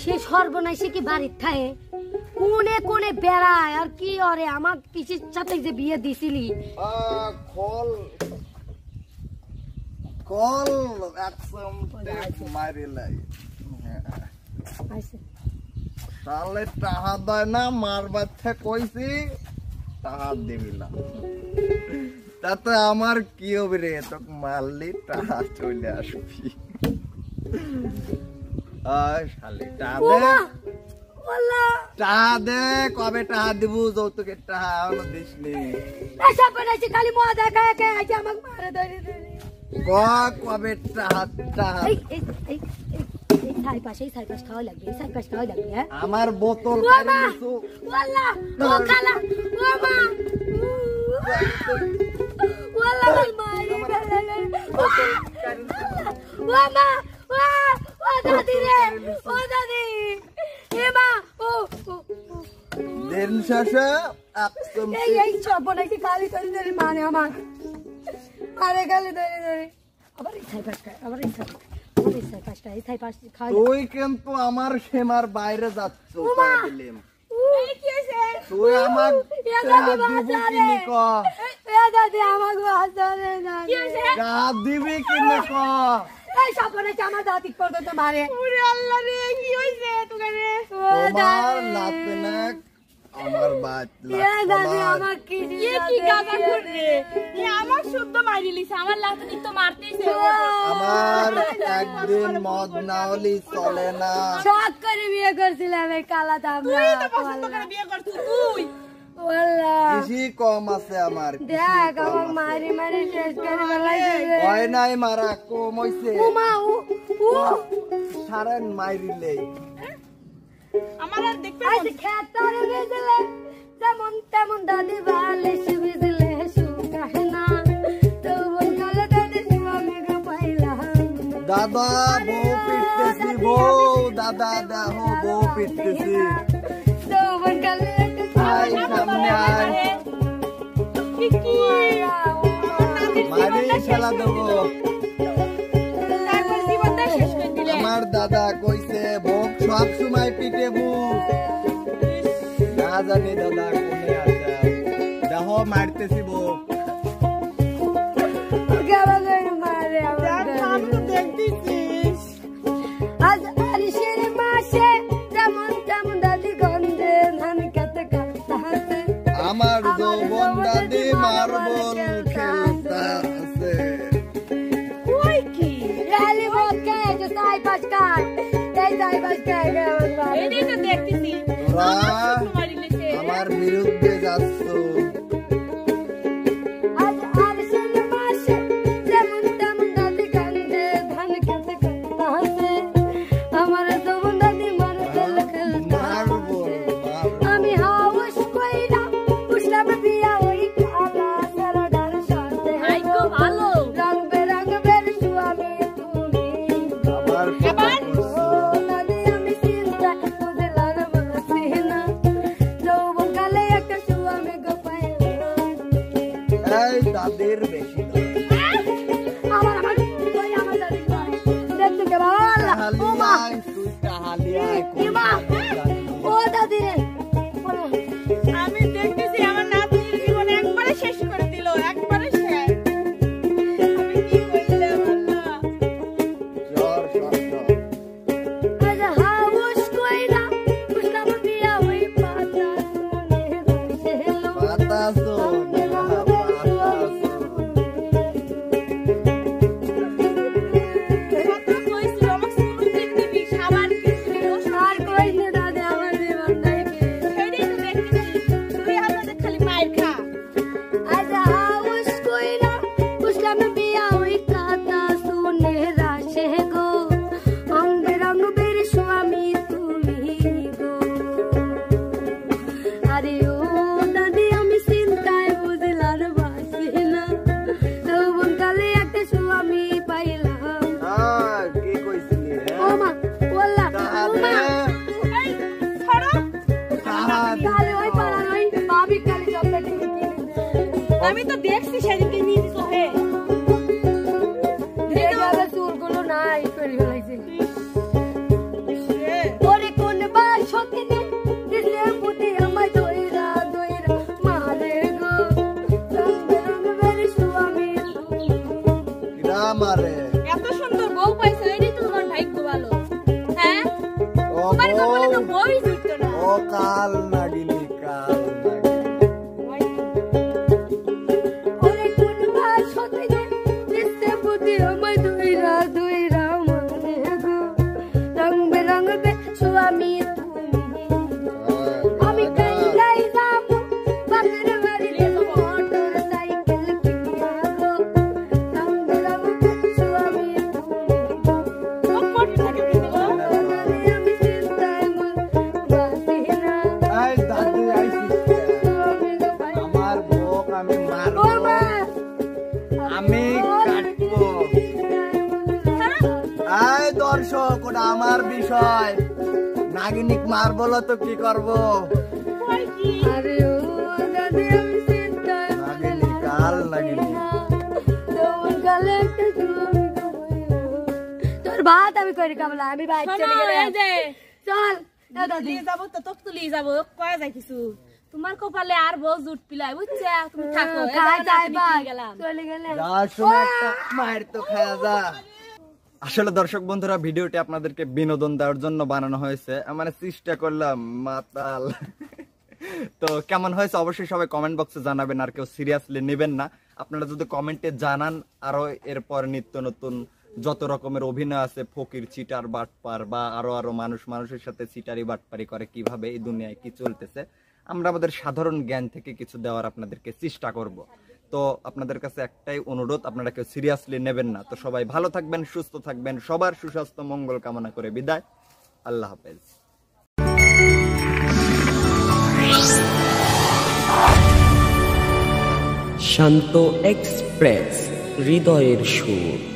সে সর্বনাশে কি বাড়ির থায়ে কোনে কোনে বেড়ায় আর কি ওরে আমার পিসির সাথে যে বিয়ে দিছিলি কল কল একদম মারি লাই তাহলে টাহা দেয় না মারবার থেকে কইছি টাহা দিবি না তাতে আমার কি হবে রে তোকে মারলি টাহা চলে আসবি শালি টাহা দে কবে টাহা দিব যৌতুকে টাহা এখনো দিস নি খালি মজা খায় খায় আমাকে মারে ধরে কবে টাহা টাহা আমার বোতল দিন শেষে খালি করে মানে আমার আরে খালি ধরে ধরে আবার আবার তুই কিন্তু আমার সীমার বাইরে যাচ্ছ তুই আমার দিবি কিনে আমার দাঁতি পর্যন্ত মারে আমার একদিন মদ না হলি চলে না শখ করে বিয়ে করছিলাম এই কালা দাম বেশি কম আছে আমার দেখ আমার মারি মারি শেষ করে হয় নাই মারা কম হইছে সারেন মাইরিলে আমার আর দেখতে খেতারে বেজলে যেমন তেমন দাদি ভালে সুবিজলে সুকাহে না তো বললে দাদি আমি গো পাইলাম দাদা বউ পিটতেছি বউ দাদা দাও বউ পিটতেছি তো বললে আই সামনে আই মারি খেলা দেবো আমার দাদা কইছে বউ সব সময় পিটে বুক না জানি দাদা কোনে আছে দেহ মারতেছি বউ মারে আমি তো দেখতেছিস আজ আরিশের মাসে যেমন তেমন দাদি গন্ধে ধান খেতে কাটতে আমার যৌবন দাদি মার্বল খেলতেছে কই কি গালি বকে যে সাই পাঁচকার এই সাই পাঁচকার এটাই তো দেখতেছি আমার বিরুদ্ধে যাচ্ছ আজ আরিশের মাসে যেমন তেমন দাদি গন্ধে ধান খেতে কাটতে আমার যৌবন দাদি মার্বল খেলতে আমি হাউস কইরা উসলাম বিয়া ওই কালা সারা ডাল সাথে আই গো ভালো রং বেরং বের সুয়ামী তুমি আমার দাদি আমি চিন্তা তোদের লাগাব না যৌবন কালে একটা সুয়ামী গো পাইলাম এই দাদের বেশি আমার দাদি দেখতে কে ভালো হালিয়ায় তুই হালিয়ায় ইমা ও দাদি রে আমি দেখতেছি আমার নাতির জীবন একবারে শেষ করে দিল একবারে শেষ আমি কি কইলাম আল্লাহ জ্বর সত্য আজ হাউস কইরা উসলাম বিয়া ওই পাতা শুনে হেলো বাতাসো কত কইছিল আমাকে শুরু দিবি সাবান কিনবি আর কই না দাদি আমার জীবন নাই সেটাই তো দেখতেছি তুই আমাদের খালি মাইর খা আজ হাউস কইরা উসলাম বিয়া ওই কাতা শুনে রাশে গো অঙ্গে রং বের স্বামী তুমি গো আরে ও দাদি আমি চিন্তায় বুঝলার বাসি না যৌবন কালে একটা স্বামী পাইলাম কি কইছিলি ও মা বললা ও মা এই ছড়ো কালে ওই পাড়া ওই ভাবি কালে চকলেট কিনে আমি তো দেখছি সেদিনকে নিয়ে দিছো হে আমারে এত সুন্দর বউ পাইছো, এটাই তো তোমার ভাগ্য ভালো। হ্যাঁ, ও তোমার কপালে তো বউ, বউই জুটতো না। ও কাল নাগিনী কাল ওরে কোন মাস হতে গে দিতে বুদ্ধি আমায় দুইরা দুইরা মনে গো রং বেরং বে স্বামী তুমি আমি কাই গাই যাবো বাপের বাড়ি মোটর সাইকেল কিনা গো রং বেরং বে স্বামী তুমি কপাট থাকে কিন্তু গো। আমি চিন্তায় বাসি না এই দাদু আইছিস আমার বউ আমি মারবো ও মা আমি কাটবো এই দর্শক ওটা আমার বিষয় নাগিনিক মারবো তো কি করবো কই কি? আরে ও দাদি আমি চিন্তায় নাগিনী কাল নাগিনী তোমার গালে একটা জুয়ামি তোর ভাত আমি করে কামলা আমি বাইক শোনো, চলে গেলাম এই যে চল এ দাদি লিয়ে যাবো তো তোকে তো লিয়ে যাবো, কয়ে যাই কিছু। তোমার কপালে আর বউ জুট পিলাই, বুঝছে? তুমি থাকো, এই খাই দেখো যাই নাতনি বাই নিয়ে গেলাম। চলে গেলাম যা শোনা একটা মায়ের তো খায়া যা। আসলে দর্শক বন্ধুরা ভিডিওটি আপনাদেরকে বিনোদন দেওয়ার জন্য বানানো হয়েছে, মানে চেষ্টা করলাম মাতাল। তো কেমন হয়েছে অবশ্যই সবাই কমেন্ট বক্সে জানাবেন, আর কেউ সিরিয়াসলি নেবেন না। আপনারা যদি কমেন্টে জানান আরো এরপর নিত্য নতুন যত রকমের অভিনয় আছে, ফকির, চিটার, বাটপার বা আরো মানুষ মানুষের সাথে চিটারি বাটপারি করে কিভাবে এই দুনিয়ায় কি চলতেছে, আমরা আমাদের সাধারণ জ্ঞান থেকে কিছু দেওয়ার আপনাদেরকে চেষ্টা করব। তো আপনাদের কাছে একটাই অনুরোধ, আপনারা কেউ সিরিয়াসলি নেবেন না। তো সবাই ভালো থাকবেন, সুস্থ থাকবেন, সবার সুস্বাস্থ্য মঙ্গল কামনা করে বিদায়। আল্লাহ হাফেজ। শান্ত এক্সপ্রেস, হৃদয়ের সুর।